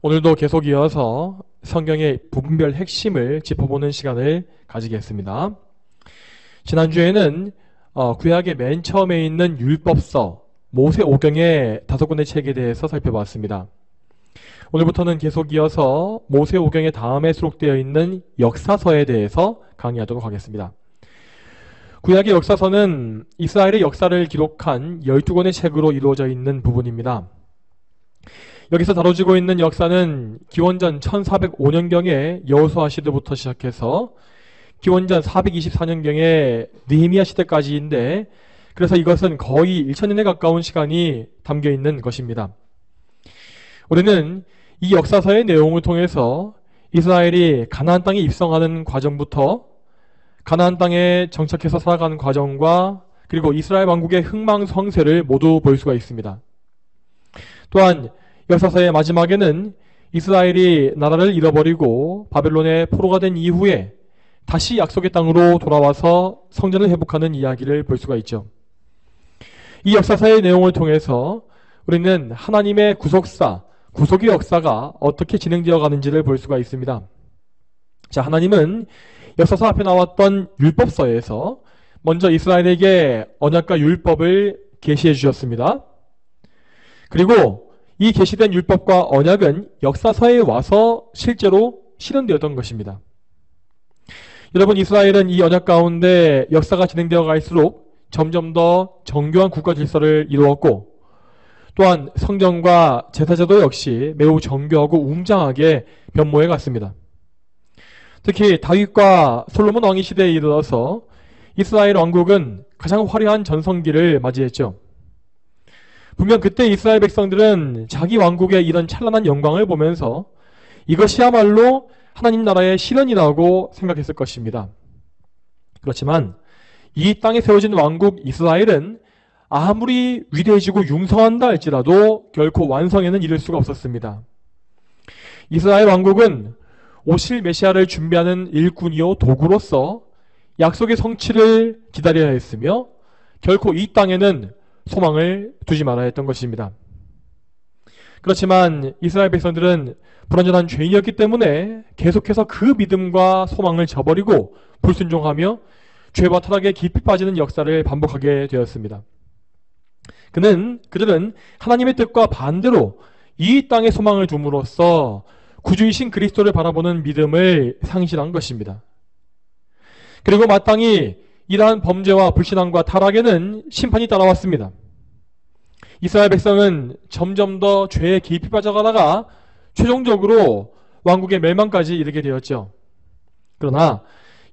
오늘도 계속 이어서 성경의 부분별 핵심을 짚어보는 시간을 가지겠습니다. 지난주에는 구약의 맨 처음에 있는 율법서, 모세오경의 5권의 책에 대해서 살펴봤습니다. 오늘부터는 계속 이어서 모세오경의 다음에 수록되어 있는 역사서에 대해서 강의하도록 하겠습니다. 구약의 역사서는 이스라엘의 역사를 기록한 12권의 책으로 이루어져 있는 부분입니다. 여기서 다뤄지고 있는 역사는 기원전 1405년경의 여호수아 시대부터 시작해서 기원전 424년경의 느헤미야 시대까지인데, 그래서 이것은 거의 1000년에 가까운 시간이 담겨 있는 것입니다. 우리는 이 역사서의 내용을 통해서 이스라엘이 가나안 땅에 입성하는 과정부터 가나안 땅에 정착해서 살아가는 과정과 그리고 이스라엘 왕국의 흥망성쇠를 모두 볼 수가 있습니다. 또한 역사서의 마지막에는 이스라엘이 나라를 잃어버리고 바벨론의 포로가 된 이후에 다시 약속의 땅으로 돌아와서 성전을 회복하는 이야기를 볼 수가 있죠. 이 역사서의 내용을 통해서 우리는 하나님의 구속사, 구속의 역사가 어떻게 진행되어 가는지를 볼 수가 있습니다. 자, 하나님은 역사서 앞에 나왔던 율법서에서 먼저 이스라엘에게 언약과 율법을 계시해 주셨습니다. 그리고 이 계시된 율법과 언약은 역사서에 와서 실제로 실현되었던 것입니다. 여러분, 이스라엘은 이 언약 가운데 역사가 진행되어 갈수록 점점 더 정교한 국가 질서를 이루었고, 또한 성전과 제사제도 역시 매우 정교하고 웅장하게 변모해 갔습니다. 특히 다윗과 솔로몬 왕의 시대에 이르러서 이스라엘 왕국은 가장 화려한 전성기를 맞이했죠. 분명 그때 이스라엘 백성들은 자기 왕국의 이런 찬란한 영광을 보면서 이것이야말로 하나님 나라의 실현이라고 생각했을 것입니다. 그렇지만 이 땅에 세워진 왕국 이스라엘은 아무리 위대해지고 융성한다 할지라도 결코 완성에는 이를 수가 없었습니다. 이스라엘 왕국은 오실 메시아를 준비하는 일꾼이요 도구로서 약속의 성취를 기다려야 했으며 결코 이 땅에는 소망을 두지 말아야 했던 것입니다. 그렇지만 이스라엘 백성들은 불완전한 죄인이었기 때문에 계속해서 그 믿음과 소망을 저버리고 불순종하며 죄와 타락에 깊이 빠지는 역사를 반복하게 되었습니다. 그들은 하나님의 뜻과 반대로 이 땅에 소망을 둠으로써 구주이신 그리스도를 바라보는 믿음을 상실한 것입니다. 그리고 마땅히 이러한 범죄와 불신앙과 타락에는 심판이 따라왔습니다. 이스라엘 백성은 점점 더 죄에 깊이 빠져가다가 최종적으로 왕국의 멸망까지 이르게 되었죠. 그러나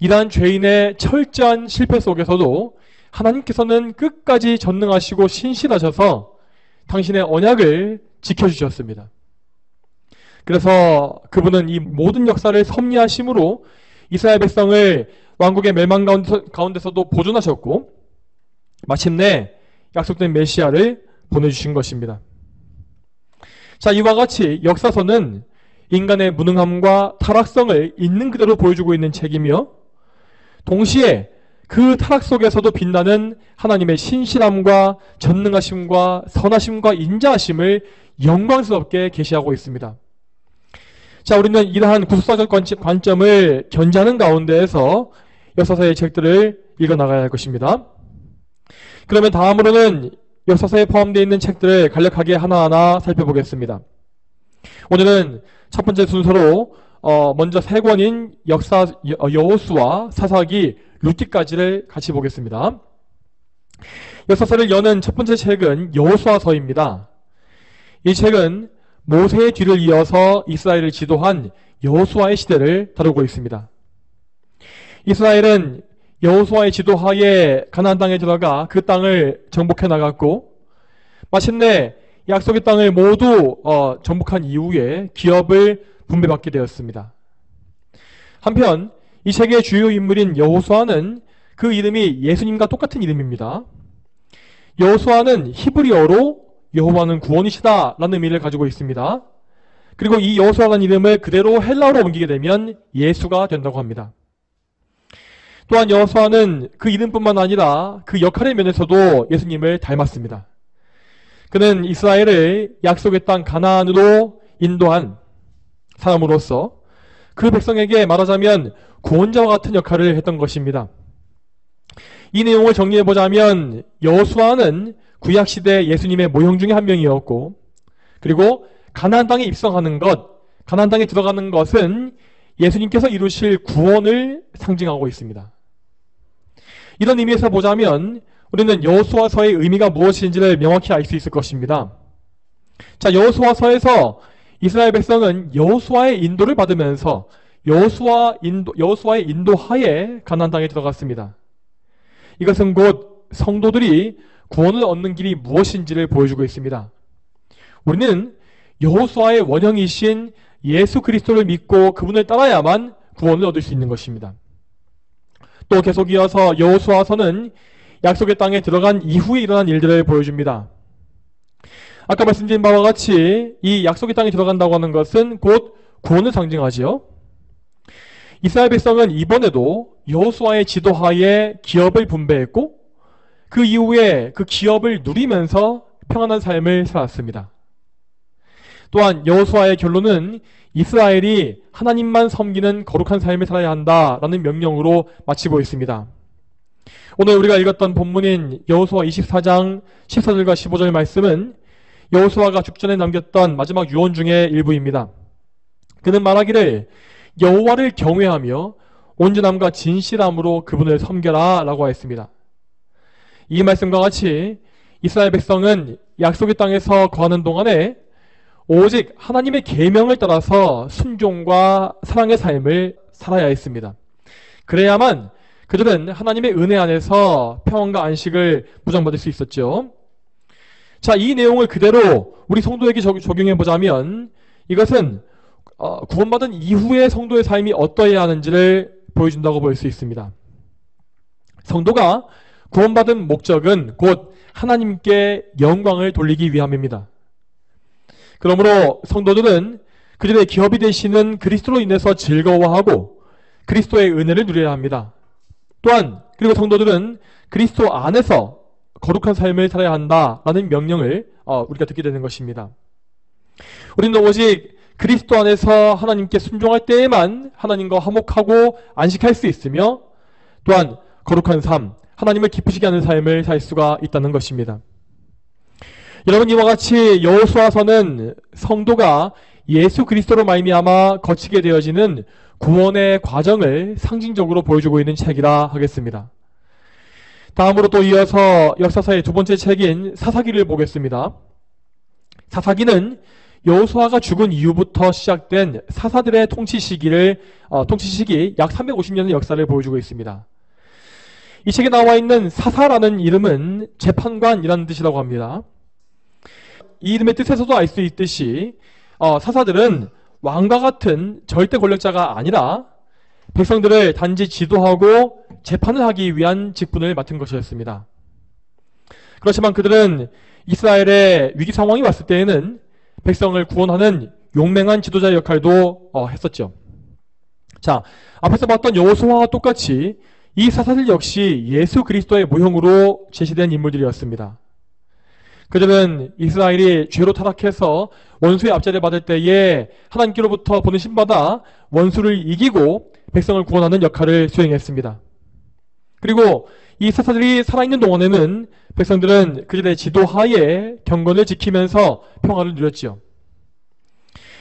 이러한 죄인의 철저한 실패 속에서도 하나님께서는 끝까지 전능하시고 신실하셔서 당신의 언약을 지켜주셨습니다. 그래서 그분은 이 모든 역사를 섭리하심으로 이스라엘 백성을 왕국의 멸망 가운데서도 보존하셨고 마침내 약속된 메시아를 보내주신 것입니다. 자, 이와 같이 역사서는 인간의 무능함과 타락성을 있는 그대로 보여주고 있는 책이며 동시에 그 타락 속에서도 빛나는 하나님의 신실함과 전능하심과 선하심과 인자하심을 영광스럽게 계시하고 있습니다. 자, 우리는 이러한 구속사적 관점을 견지하는 가운데에서 역사서의 책들을 읽어나가야 할 것입니다. 그러면 다음으로는 역사서에 포함되어 있는 책들을 간략하게 하나하나 살펴보겠습니다. 오늘은 첫 번째 순서로 먼저 세 권인 여호수아, 사사기, 룻기까지를 같이 보겠습니다. 역사서를 여는 첫 번째 책은 여호수아서입니다. 이 책은 모세의 뒤를 이어서 이스라엘을 지도한 여호수아의 시대를 다루고 있습니다. 이스라엘은 여호수아의 지도하에 가나안 땅에 들어가 그 땅을 정복해 나갔고 마침내 약속의 땅을 모두 정복한 이후에 기업을 분배받게 되었습니다. 한편 이 책의 주요 인물인 여호수아는 그 이름이 예수님과 똑같은 이름입니다. 여호수아는 히브리어로 여호와는 구원이시다 라는 의미를 가지고 있습니다. 그리고 이 여호수아라는 이름을 그대로 헬라어로 옮기게 되면 예수가 된다고 합니다. 또한 여호수아는 그 이름뿐만 아니라 그 역할의 면에서도 예수님을 닮았습니다. 그는 이스라엘을 약속의 땅 가나안으로 인도한 사람으로서 그 백성에게 말하자면 구원자와 같은 역할을 했던 것입니다. 이 내용을 정리해보자면 여호수아는 구약시대 예수님의 모형 중에 한 명이었고, 그리고 가나안 땅에 입성하는 것, 가나안 땅에 들어가는 것은 예수님께서 이루실 구원을 상징하고 있습니다. 이런 의미에서 보자면 우리는 여호수아서의 의미가 무엇인지를 명확히 알 수 있을 것입니다. 자, 여호수아서에서 이스라엘 백성은 여호수아의 인도를 받으면서 여호수아의 인도하에 가나안 땅에 들어갔습니다. 이것은 곧 성도들이 구원을 얻는 길이 무엇인지를 보여주고 있습니다. 우리는 여호수아의 원형이신 예수 그리스도를 믿고 그분을 따라야만 구원을 얻을 수 있는 것입니다. 또 계속 이어서 여호수아서는 약속의 땅에 들어간 이후에 일어난 일들을 보여줍니다. 아까 말씀드린 바와 같이 이 약속의 땅에 들어간다고 하는 것은 곧 구원을 상징하지요. 이스라엘 백성은 이번에도 여호수아의 지도하에 기업을 분배했고 그 이후에 그 기업을 누리면서 평안한 삶을 살았습니다. 또한 여호수아의 결론은 이스라엘이 하나님만 섬기는 거룩한 삶을 살아야 한다라는 명령으로 마치고 있습니다. 오늘 우리가 읽었던 본문인 여호수아 24장 14절과 15절 말씀은 여호수아가 죽전에 남겼던 마지막 유언 중의 일부입니다. 그는 말하기를 여호와를 경외하며 온전함과 진실함으로 그분을 섬겨라 라고 하였습니다. 이 말씀과 같이 이스라엘 백성은 약속의 땅에서 거하는 동안에 오직 하나님의 계명을 따라서 순종과 사랑의 삶을 살아야 했습니다. 그래야만 그들은 하나님의 은혜 안에서 평안과 안식을 보장받을 수 있었죠. 자, 이 내용을 그대로 우리 성도에게 적용해보자면 이것은 구원받은 이후의 성도의 삶이 어떠해야 하는지를 보여준다고 볼 수 있습니다. 성도가 구원받은 목적은 곧 하나님께 영광을 돌리기 위함입니다. 그러므로 성도들은 그들의 기업이 되시는 그리스도로 인해서 즐거워하고 그리스도의 은혜를 누려야 합니다. 또한 그리고 성도들은 그리스도 안에서 거룩한 삶을 살아야 한다라는 명령을 우리가 듣게 되는 것입니다. 우리는 오직 그리스도 안에서 하나님께 순종할 때에만 하나님과 화목하고 안식할 수 있으며 또한 거룩한 삶, 하나님을 기쁘시게 하는 삶을 살 수가 있다는 것입니다. 여러분, 이와 같이 여호수아서는 성도가 예수 그리스도로 말미암아 거치게 되어지는 구원의 과정을 상징적으로 보여주고 있는 책이라 하겠습니다. 다음으로 또 이어서 역사서의 두 번째 책인 사사기를 보겠습니다. 사사기는 여호수아가 죽은 이후부터 시작된 사사들의 통치 시기 약 350년의 역사를 보여주고 있습니다. 이 책에 나와 있는 사사라는 이름은 재판관이라는 뜻이라고 합니다. 이 이름의 뜻에서도 알 수 있듯이 사사들은 왕과 같은 절대 권력자가 아니라 백성들을 단지 지도하고 재판을 하기 위한 직분을 맡은 것이었습니다. 그렇지만 그들은 이스라엘의 위기 상황이 왔을 때에는 백성을 구원하는 용맹한 지도자의 역할도 했었죠. 자, 앞에서 봤던 여호수아와 똑같이 이 사사들 역시 예수 그리스도의 모형으로 제시된 인물들이었습니다. 그들은 이스라엘이 죄로 타락해서 원수의 압제를 받을 때에 하나님께로부터 보내심받아 원수를 이기고 백성을 구원하는 역할을 수행했습니다. 그리고 이 사사들이 살아있는 동안에는 백성들은 그들의 지도하에 경건을 지키면서 평화를 누렸지요.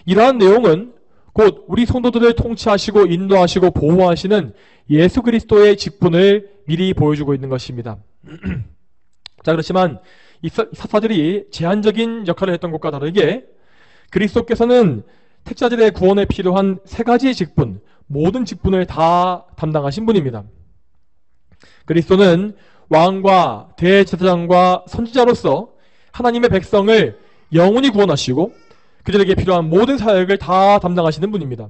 이러한 내용은 곧 우리 성도들을 통치하시고 인도하시고 보호하시는 예수 그리스도의 직분을 미리 보여주고 있는 것입니다. 자, 그렇지만 이 사사들이 제한적인 역할을 했던 것과 다르게 그리스도께서는 택자들의 구원에 필요한 세 가지의 직분, 모든 직분을 다 담당하신 분입니다. 그리스도는 왕과 대제사장과 선지자로서 하나님의 백성을 영원히 구원하시고 그들에게 필요한 모든 사역을 다 담당하시는 분입니다.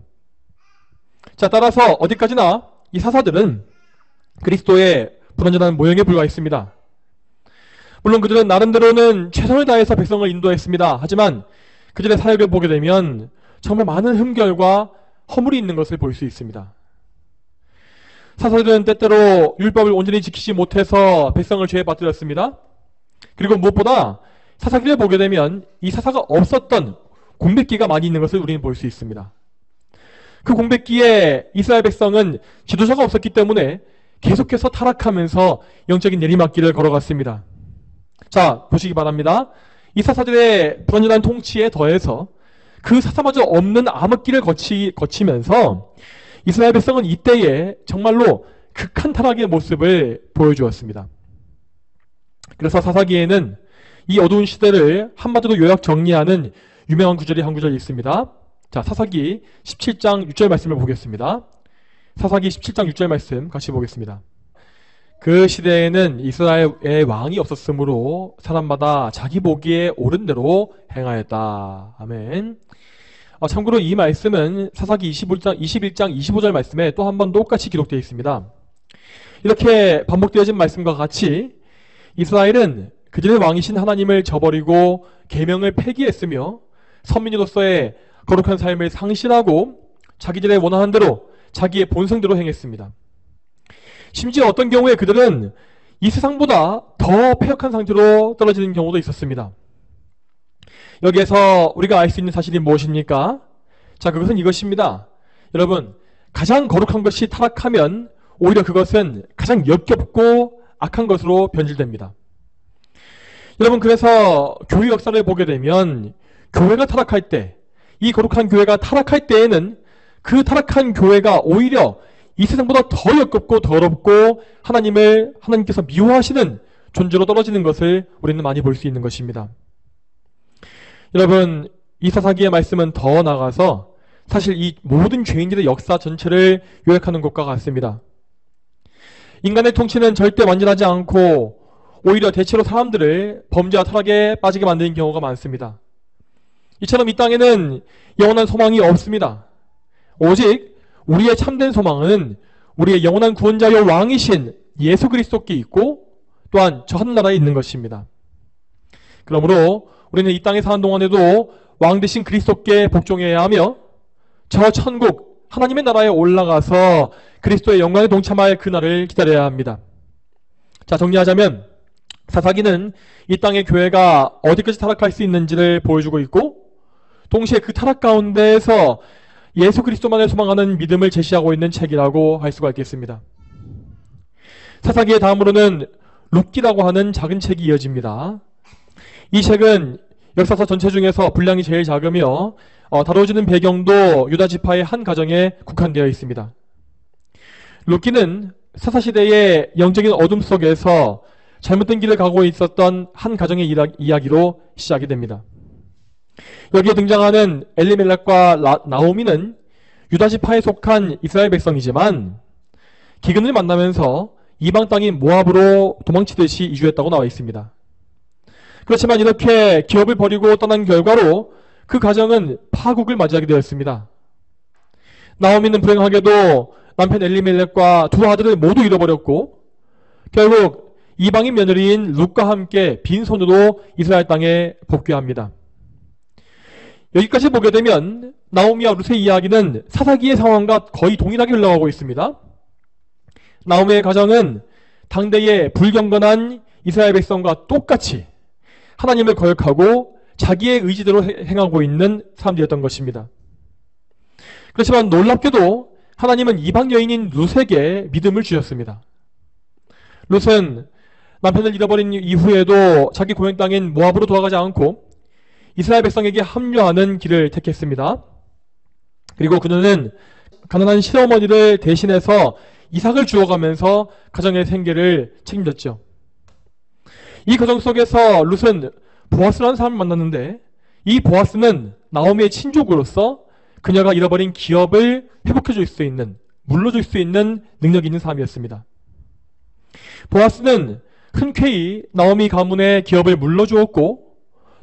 자, 따라서 어디까지나 이 사사들은 그리스도의 불완전한 모형에 불과했습니다. 물론 그들은 나름대로는 최선을 다해서 백성을 인도했습니다. 하지만 그들의 사역을 보게 되면 정말 많은 흠결과 허물이 있는 것을 볼 수 있습니다. 사사들은 때때로 율법을 온전히 지키지 못해서 백성을 죄에 빠뜨렸습니다. 그리고 무엇보다 사사기를 보게 되면 이 사사가 없었던 공백기가 많이 있는 것을 우리는 볼 수 있습니다. 그 공백기에 이스라엘 백성은 지도자가 없었기 때문에 계속해서 타락하면서 영적인 내리막길을 걸어갔습니다. 자, 보시기 바랍니다. 이 사사들의 불완전한 통치에 더해서 그 사사마저 없는 암흑길을 거치면서 이스라엘 백성은 이때에 정말로 극한 타락의 모습을 보여주었습니다. 그래서 사사기에는 이 어두운 시대를 한마디로 요약 정리하는 유명한 구절이 한 구절이 있습니다. 자, 사사기 17장 6절 말씀을 보겠습니다. 사사기 17장 6절 말씀 같이 보겠습니다. 그 시대에는 이스라엘의 왕이 없었으므로 사람마다 자기 보기에 옳은 대로 행하였다. 아멘. 참고로 이 말씀은 사사기 21장 25절 말씀에 또 한 번 똑같이 기록되어 있습니다. 이렇게 반복되어진 말씀과 같이 이스라엘은 그들의 왕이신 하나님을 저버리고 계명을 폐기했으며 선민으로서의 거룩한 삶을 상실하고 자기들의 원하는 대로 자기의 본성대로 행했습니다. 심지어 어떤 경우에 그들은 이 세상보다 더 패역한 상태로 떨어지는 경우도 있었습니다. 여기에서 우리가 알 수 있는 사실이 무엇입니까? 자, 그것은 이것입니다. 여러분, 가장 거룩한 것이 타락하면 오히려 그것은 가장 역겹고 악한 것으로 변질됩니다. 여러분, 그래서 교회 역사를 보게 되면 교회가 타락할 때, 이 거룩한 교회가 타락할 때에는 그 타락한 교회가 오히려 이 세상보다 더 역겹고 더럽고 하나님께서 미워하시는 존재로 떨어지는 것을 우리는 많이 볼 수 있는 것입니다. 여러분, 이 사사기의 말씀은 더 나아가서 사실 이 모든 죄인들의 역사 전체를 요약하는 것과 같습니다. 인간의 통치는 절대 완전하지 않고 오히려 대체로 사람들을 범죄와 타락에 빠지게 만드는 경우가 많습니다. 이처럼 이 땅에는 영원한 소망이 없습니다. 오직 우리의 참된 소망은 우리의 영원한 구원자여 왕이신 예수 그리스도께 있고 또한 저 하늘나라에 있는 것입니다. 그러므로 우리는 이 땅에 사는 동안에도 왕 대신 그리스도께 복종해야 하며 저 천국 하나님의 나라에 올라가서 그리스도의 영광에 동참할 그날을 기다려야 합니다. 자, 정리하자면 사사기는 이 땅의 교회가 어디까지 타락할 수 있는지를 보여주고 있고 동시에 그 타락 가운데에서 예수 그리스도만을 소망하는 믿음을 제시하고 있는 책이라고 할 수가 있겠습니다. 사사기의 다음으로는 룻기라고 하는 작은 책이 이어집니다. 이 책은 역사서 전체 중에서 분량이 제일 작으며 다뤄지는 배경도 유다 지파의 한 가정에 국한되어 있습니다. 룻기는 사사시대의 영적인 어둠 속에서 잘못된 길을 가고 있었던 한 가정의 이야기로 시작이 됩니다. 여기에 등장하는 엘리멜렉과 나오미는 유다 지파에 속한 이스라엘 백성이지만 기근을 만나면서 이방 땅인 모압으로 도망치듯이 이주했다고 나와 있습니다. 그렇지만 이렇게 기업을 버리고 떠난 결과로 그 가정은 파국을 맞이하게 되었습니다. 나오미는 불행하게도 남편 엘리멜렉과 두 아들을 모두 잃어버렸고 결국 이방인 며느리인 룻과 함께 빈손으로 이스라엘 땅에 복귀합니다. 여기까지 보게 되면 나오미와 룻의 이야기는 사사기의 상황과 거의 동일하게 흘러가고 있습니다. 나오미의 가정은 당대의 불경건한 이스라엘 백성과 똑같이 하나님을 거역하고 자기의 의지대로 행하고 있는 사람들이었던 것입니다. 그렇지만 놀랍게도 하나님은 이방 여인인 룻에게 믿음을 주셨습니다. 룻은 남편을 잃어버린 이후에도 자기 고향 땅인 모압으로 돌아가지 않고 이스라엘 백성에게 합류하는 길을 택했습니다. 그리고 그녀는 가난한 시어머니를 대신해서 이삭을 주어가면서 가정의 생계를 책임졌죠. 이 과정 속에서 룻은 보아스라는 사람을 만났는데 이 보아스는 나오미의 친족으로서 그녀가 잃어버린 기업을 회복해줄 수 있는, 물러줄 수 있는 능력이 있는 사람이었습니다. 보아스는 흔쾌히 나오미 가문의 기업을 물러주었고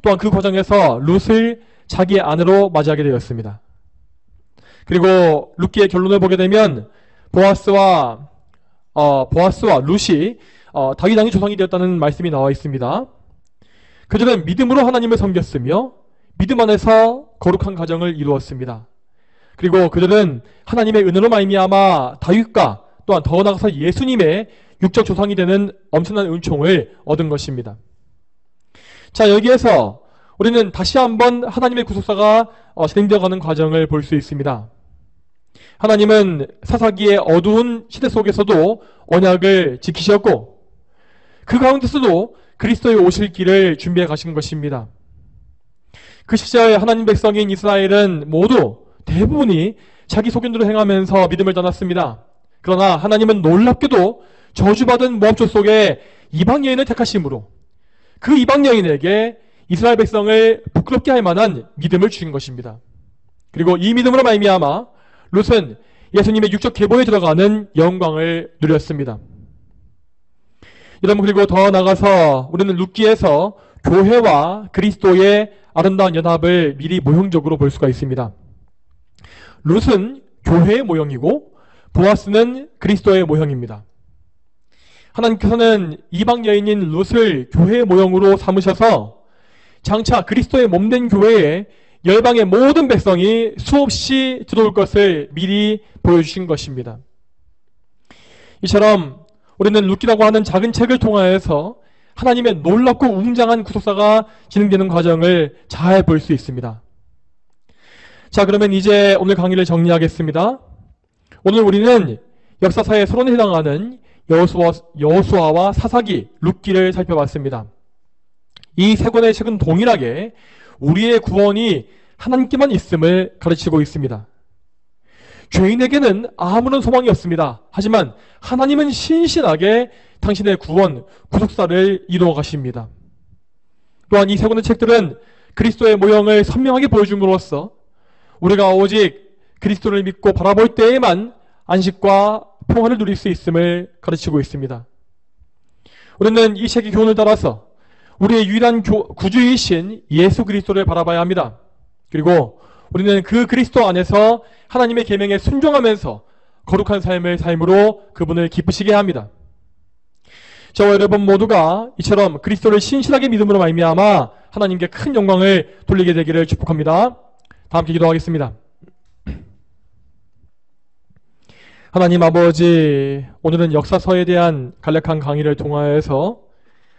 또한 그 과정에서 룻을 자기의 아내로 맞이하게 되었습니다. 그리고 룻기의 결론을 보게 되면 보아스와 룻이 다윗 왕의 조상이 되었다는 말씀이 나와 있습니다. 그들은 믿음으로 하나님을 섬겼으며 믿음 안에서 거룩한 가정을 이루었습니다. 그리고 그들은 하나님의 은혜로 말미암아 다윗과 또한 더 나아가서 예수님의 육적 조상이 되는 엄청난 은총을 얻은 것입니다. 자, 여기에서 우리는 다시 한번 하나님의 구속사가 진행되어가는 과정을 볼 수 있습니다. 하나님은 사사기의 어두운 시대 속에서도 언약을 지키셨고 그 가운데서도 그리스도의 오실 길을 준비해 가신 것입니다. 그 시절 하나님 백성인 이스라엘은 모두 대부분이 자기 소견대로 행하면서 믿음을 떠났습니다. 그러나 하나님은 놀랍게도 저주받은 모함조 속에 이방 여인을 택하심으로 그 이방 여인에게 이스라엘 백성을 부끄럽게 할 만한 믿음을 주신 것입니다. 그리고 이 믿음으로 말미암아 롯은 예수님의 육적 계보에 들어가는 영광을 누렸습니다. 여러분, 그리고 더 나아가서 우리는 룻기에서 교회와 그리스도의 아름다운 연합을 미리 모형적으로 볼 수가 있습니다. 룻은 교회의 모형이고 보아스는 그리스도의 모형입니다. 하나님께서는 이방 여인인 룻을 교회의 모형으로 삼으셔서 장차 그리스도의 몸된 교회에 열방의 모든 백성이 수없이 들어올 것을 미리 보여주신 것입니다. 이처럼 우리는 룻기라고 하는 작은 책을 통하여서 하나님의 놀랍고 웅장한 구속사가 진행되는 과정을 잘 볼 수 있습니다. 자, 그러면 이제 오늘 강의를 정리하겠습니다. 오늘 우리는 역사사의 서론에 해당하는 여호수아와 사사기, 룻기를 살펴봤습니다. 이 세 권의 책은 동일하게 우리의 구원이 하나님께만 있음을 가르치고 있습니다. 죄인에게는 아무런 소망이 없습니다. 하지만 하나님은 신실하게 당신의 구원, 구속사를 이루어 가십니다. 또한 이 세 권의 책들은 그리스도의 모형을 선명하게 보여줌으로써 우리가 오직 그리스도를 믿고 바라볼 때에만 안식과 평화를 누릴 수 있음을 가르치고 있습니다. 우리는 이 책의 교훈을 따라서 우리의 유일한 구주이신 예수 그리스도를 바라봐야 합니다. 그리고 우리는 그 그리스도 안에서 하나님의 계명에 순종하면서 거룩한 삶을 삶으로 그분을 기쁘시게 합니다. 저와 여러분 모두가 이처럼 그리스도를 신실하게 믿음으로 말미암아 하나님께 큰 영광을 돌리게 되기를 축복합니다. 다 함께 기도하겠습니다. 하나님 아버지, 오늘은 역사서에 대한 간략한 강의를 통하여서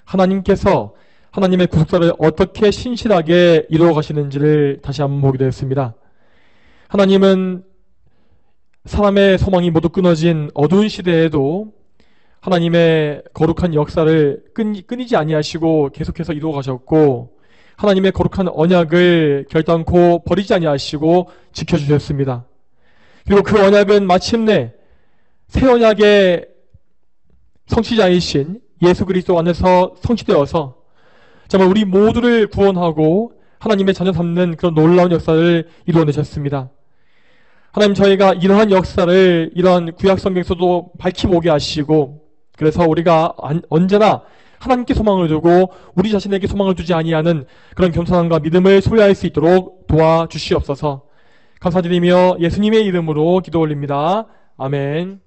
하나님께서 하나님의 구속사를 어떻게 신실하게 이루어 가시는지를 다시 한번 보게 되었습니다. 하나님은 사람의 소망이 모두 끊어진 어두운 시대에도 하나님의 거룩한 역사를 끊이지 아니하시고 계속해서 이루어 가셨고 하나님의 거룩한 언약을 결단코 버리지 아니하시고 지켜주셨습니다. 그리고 그 언약은 마침내 새 언약의 성취자이신 예수 그리스도 안에서 성취되어서 정말 우리 모두를 구원하고 하나님의 자녀 삼는 그런 놀라운 역사를 이루어내셨습니다. 하나님, 저희가 이러한 역사를 이런 구약 성경에서도 밝히보게 하시고 그래서 우리가 언제나 하나님께 소망을 두고 우리 자신에게 소망을 두지 아니하는 그런 겸손함과 믿음을 소유할 수 있도록 도와주시옵소서. 감사드리며 예수님의 이름으로 기도 올립니다. 아멘.